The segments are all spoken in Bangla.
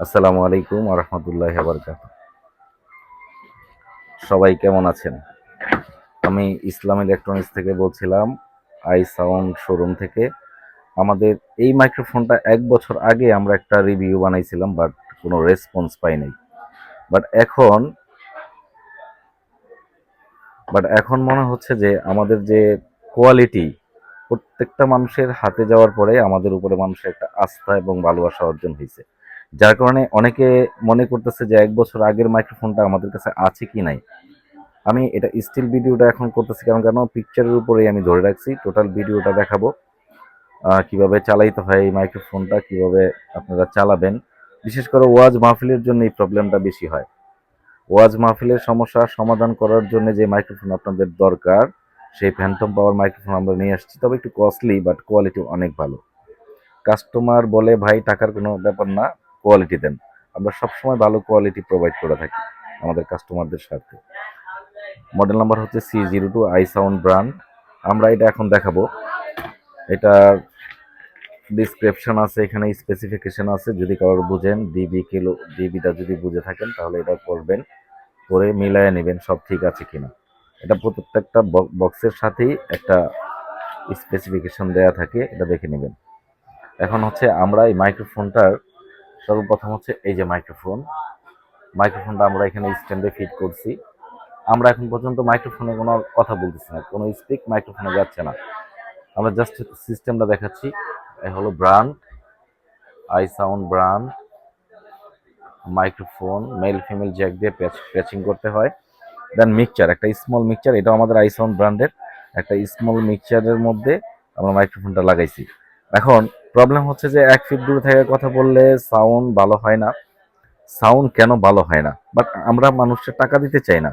আসসালামু আলাইকুম ওয়া রাহমাতুল্লাহি ওয়া বারাকাতুহু। সবাই কেমন আছেন? আমি ইসলাম ইলেকট্রনিক্স থেকে বলছিলাম, আই সাউন্ড শোরুম থেকে। আমাদের এই মাইক্রোফোনটা ১ বছর আগে আমরা একটা রিভিউ বানাইছিলাম, বাট কোনো রেসপন্স পাই নাই। বাট এখন এখন মনে হচ্ছে যে আমাদের যে কোয়ালিটি, প্রত্যেকটা মানুষের হাতে যাওয়ার পরে আমাদের উপরে মানুষের একটা আস্থা এবং ভালোবাসা অর্জন হইছে। যার কারণে অনেকে মনে করতেছে যে ১ বছর আগের মাইক্রোফোনটা আমাদের কাছে আছে কি নাই। আমি এটা স্টিল ভিডিওটা এখন করতেছি কেন পিকচারের উপরেই আমি ধরে রাখছি। টোটাল ভিডিওটা দেখাবো কিভাবে চালাইতে হয় এই মাইক্রোফোনটা, কিভাবে আপনারা চালাবেন। বিশেষ করে ওয়াজ মাহফিলের জন্য এই প্রবলেমটা বেশি হয়। ওয়াজ মাহফিলের সমস্যার সমাধান করার জন্য যে মাইক্রোফোন আপনাদের দরকার, সেই ফ্যান্টম পাওয়ার মাইক্রোফোন আমরা নিয়ে আসছি। তবে একটু কস্টলি, বাট কোয়ালিটি অনেক ভালো। কাস্টমার বলে ভাই টাকার কোনো ব্যাপার না, কোয়ালিটি দেন। আমরা সবসময় ভালো কোয়ালিটি প্রোভাইড করে থাকি আমাদের কাস্টমারদের সাথে। মডেল নাম্বার হচ্ছে C02 আই সাউন্ড ব্র্যান্ড। আমরা এটা এখন দেখাবো। এটার ডিসক্রিপশন আছে, এখানে স্পেসিফিকেশন আছে। যদি কারোর বুঝেন, ডিবিটা যদি বুঝে থাকেন তাহলে এটা করবেন, করে মিলায় নেবেন সব ঠিক আছে কিনা। এটা প্রত্যেকটা বক্সের সাথেই একটা স্পেসিফিকেশন দেয়া থাকে, এটা দেখে নেবেন। এখন হচ্ছে আমরা এই মাইক্রোফোনটার সর্বপ্রথম হচ্ছে এই যে মাইক্রোফোনটা আমরা এখানে স্ট্যান্ডে ফিট করছি। আমরা এখন পর্যন্ত মাইক্রোফোনে কোনো কথা বলতেছি না, কোনো স্পিক মাইক্রোফোনে যাচ্ছে না। আমরা জাস্ট সিস্টেমটা দেখাচ্ছি। এই হলো brand, I sound brand microphone, male female Jack দিয়ে প্যাচিং করতে হয়। দেন মিক্সচার, একটা স্মল মিক্সচার, এটাও আমাদের আই সাউন্ড ব্র্যান্ডের। একটা স্মল মিক্সচারের মধ্যে আমরা মাইক্রোফোনটা লাগাইছি। এখন প্রবলেম হচ্ছে যে 1 ফিট দূরে থেকে কথা বললে সাউন্ড ভালো হয় না। সাউন্ড কেন ভালো হয় না? বাট আমরা মানুষের টাকা দিতে চাই না।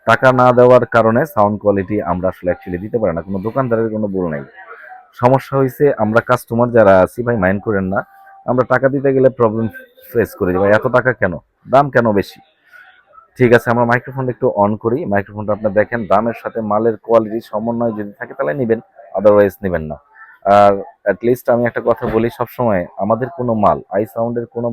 টাকা না দেওয়ার কারণে সাউন্ড কোয়ালিটি আমরা আসলে অ্যাকচুয়ালি দিতে পারি না। কোনো দোকানদারের কোনো ভুল নেই। সমস্যা হইছে আমরা কাস্টমার যারা আছি, ভাই মাইন্ড করেন না। আমরা টাকা দিতে গেলে প্রবলেম ফেস করি যে ভাই এত টাকা কেন? দাম কেন বেশি? ঠিক আছে, আমরা মাইক্রোফোনটা একটু অন করি। মাইক্রোফোনটা আপনার দেখেন, দামের সাথে মালের কোয়ালিটির সমন্বয় যদি থাকে তাহলে নিবেন, আদারওয়াইজ নিবেন না। আর এট লিস্ট আমি একটা কথা বলি সবসময়, আমাদের কোনো মাল, আই সাউন্ডের কোনো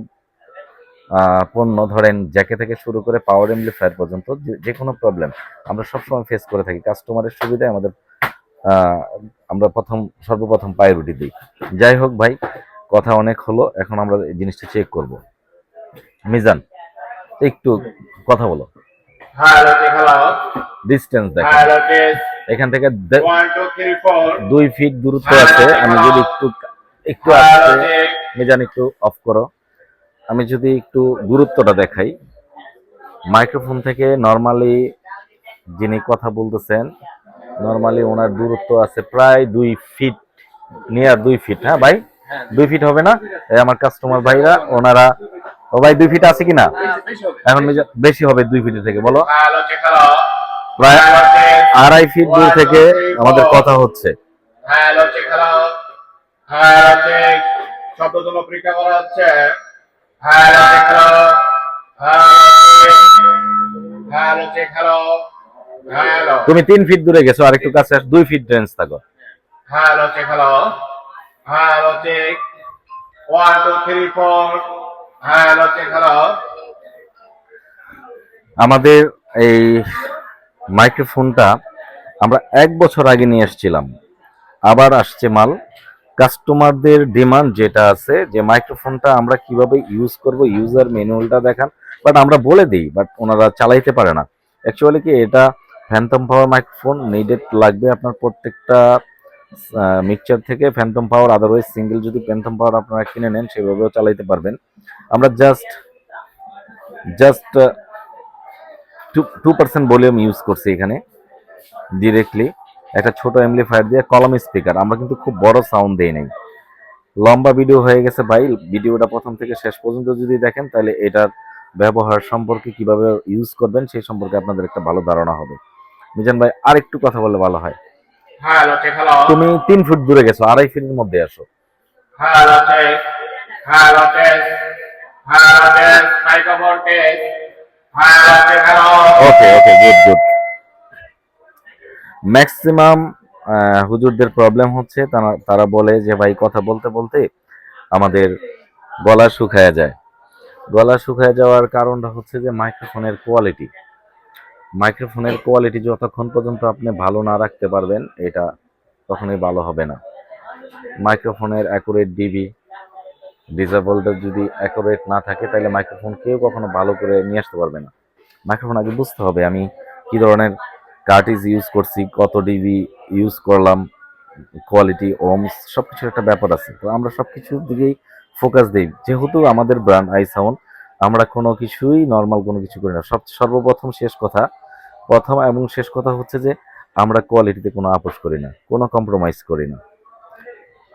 পণ্য, ধরেন জ্যাকে থেকে শুরু করে পাওয়ার এমপ্লিফায়ার পর্যন্ত যে কোনো প্রবলেম আমরা সবসময় ফেস করে থাকি। কাস্টমারের সুবিধায় আমাদের আমরা সর্বপ্রথম প্রায়োরিটি দিই। যাই হোক ভাই, কথা অনেক হলো, এখন আমরা এই জিনিসটা চেক করব। মিজান, একটু কথা বলো। ডিস্টেন্স দেখেন, এখান থেকে 2 ফিট দূরত্ব আছে। আমি যদি একটু একটু আসতে, মিজান একটু অফ করো। আমি যদি একটু গুরুত্বটা দেখাই, মাইক্রোফোন থেকে নর্মালি যিনি কথা বলতেছেন, নর্মালি ওনার দূরত্ব আছে প্রায় 2 ফিট, নিয়ার 2 ফিট। হ্যাঁ ভাই, 2 ফিট হবে না? এই আমার কাস্টমার ভাইরা ওনারা, ও ভাই 2 ফিট আছে কিনা? এখন বেশি হবে 2 ফিটের থেকে, বলো। প্রায় 2.5 ফিট দূর থেকে আমাদের কথা হচ্ছে। শব্দ জন্য পরীক্ষা করা হচ্ছে। তুমি 3 ফিট দূরে গেছো, আর একটু কাছে 2 ফিট রেঞ্জ থাকো। Hello check, hello hello check, 1 2 3 4, hello check, hello. আমাদের এই মাইক্রোফোনটা আমরা 1 বছর আগে নিয়ে এসেছিলাম, আবার আসছে মাল। কাস্টমারদের ডিমান্ড যেটা আছে যে মাইক্রোফোনটা আমরা কিভাবে ইউজ করব, ইউজার ম্যানুয়ালটা দেখান। বাট আমরা বলে দিই, বাট ওনারা চালাইতে পারে না। অ্যাকচুয়ালি কি, এটা ফ্যান্টম পাওয়ার মাইক্রোফোন নিডেড লাগবে আপনার প্রত্যেকটা মিক্সচার থেকে ফ্যান্টম পাওয়ার। আদারওয়াইজ সিঙ্গেল যদি ফ্যান্টম পাওয়ার আপনারা কিনে নেন, সেভাবেও চালাইতে পারবেন। আমরা জাস্ট 2% ভলিউম ইউজ করছি এখানে ডিরেক্টলি, একটা ছোট এমপ্লিফায়ার দিয়ে কলম স্পিকার। আমরা কিন্তু খুব বড় সাউন্ড দেই নাই। লম্বা ভিডিও হয়ে গেছে ভাই, ভিডিওটা প্রথম থেকে শেষ পর্যন্ত যদি দেখেন তাহলে এটার ব্যবহার সম্পর্কে, কিভাবে ইউজ করবেন সেই সম্পর্কে আপনাদের একটা ভালো ধারণা হবে। মিজান ভাই আর একটু কথা বললে ভালো হয়। তুমি 3 ফুট দূরে গেছো, 2.5 ফিটের মধ্যে আসো। ওকে ওকে, গুড গুড। ম্যাক্সিমাম হুজুরদের প্রবলেম হচ্ছে, তারা বলে যে ভাই কথা বলতে বলতে আমাদের গলা শুকায় যায়। গলা শুকিয়ে যাওয়ার কারণটা হচ্ছে যে মাইক্রোফোনের কোয়ালিটি যতক্ষণ পর্যন্ত আপনি ভালো না রাখতে পারবেন এটা কখনোই ভালো হবে না। মাইক্রোফোনের অ্যাকুরেট ডিবি ডিসেবলটা যদি অ্যাকুরেট না থাকে তাহলে মাইক্রোফোন কেউ কখনো ভালো করে নিয়ে আসতে পারবে না। মাইক্রোফোন আগে বুঝতে হবে আমি কি ধরনের কার্টিজ ইউজ করছি, কত ডিবি ইউজ করলাম, কোয়ালিটি, ওমস সবকিছুর একটা ব্যাপার আছে। তো আমরা সবকিছুর দিকেই ফোকাস দিই। যেহেতু আমাদের ব্র্যান্ড আই সাউন্ড, আমরা কোনো কিছুই নর্মাল কোনো কিছু করি না। সর্বপ্রথম প্রথম এবং শেষ কথা হচ্ছে যে আমরা কোয়ালিটিতে কোনো আপোস করি না, কোনো কম্প্রোমাইজ করি না।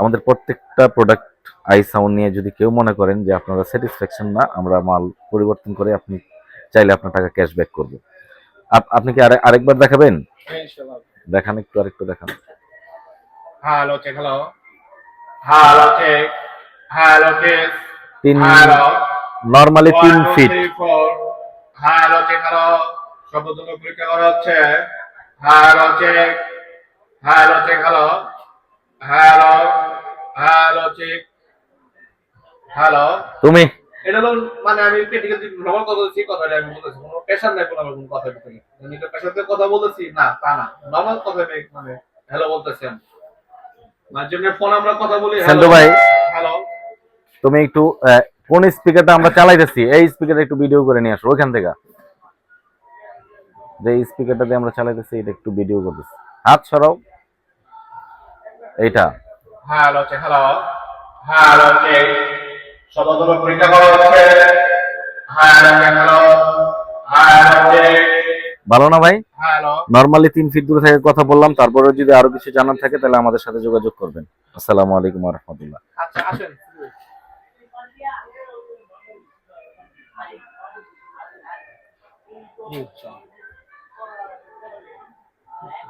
আমাদের প্রত্যেকটা প্রোডাক্ট আই সাউন্ড নিয়ে যদি কেউ মনে করেন যে আপনারা স্যাটিসফ্যাকশন না, আমরা মাল পরিবর্তন করে আপনি চাইলে আপনার টাকা ক্যাশব্যাক করবো। আপনি কি আরেকবার দেখাবেন? দেখান একটু, আরেকটু দেখান। Hello check, hello hello check, hello check, তিন hello normally 3 1 2 feet. 3 4, hello check, hello শব্দগুলো পরীক্ষা করা হচ্ছে। Hello check, hello check, hello hello hello check, hello. তুমি এটা তো মানে আমি ক্রিটিক্যাল নরমাল কথা বলছি, কথাটা আমি বলতেছি কোনো প্রেশার নাই, কোনো কোনো কথা ভিতরে আমি তো প্রেশারতে কথা বলতেছি না তা না, নরমাল কথা মানে হ্যালো বলতেছি আমি। মানে যেমনি ফোন আমরা কথা বলি হ্যালো সেন্টু ভাই, হ্যালো। তুমি একটু কোন স্পিকারটা আমরা চালাইতেছি এই স্পিকারটা একটু ভিডিও করে নিয়ে আসো ওইখান থেকে। যে স্পিকারটা দিয়ে আমরা চালাইতেছি এটা একটু ভিডিও করতেছি। হাত সরাও। এইটা hello check, hello hello check শব্দগুলো পরীক্ষা করা হচ্ছে। Hello check, hello hello check, ভালো না ভাই? হ্যালো। নরমালি 3 ফিট দূরে থেকে কথা বললাম, তারপরে যদি আরো কিছু জানার থাকে তাহলে আমাদের সাথে যোগাযোগ করবেন। আসসালামু আলাইকুম ওয়া রাহমাতুল্লাহ। আচ্ছা আসেন। জি,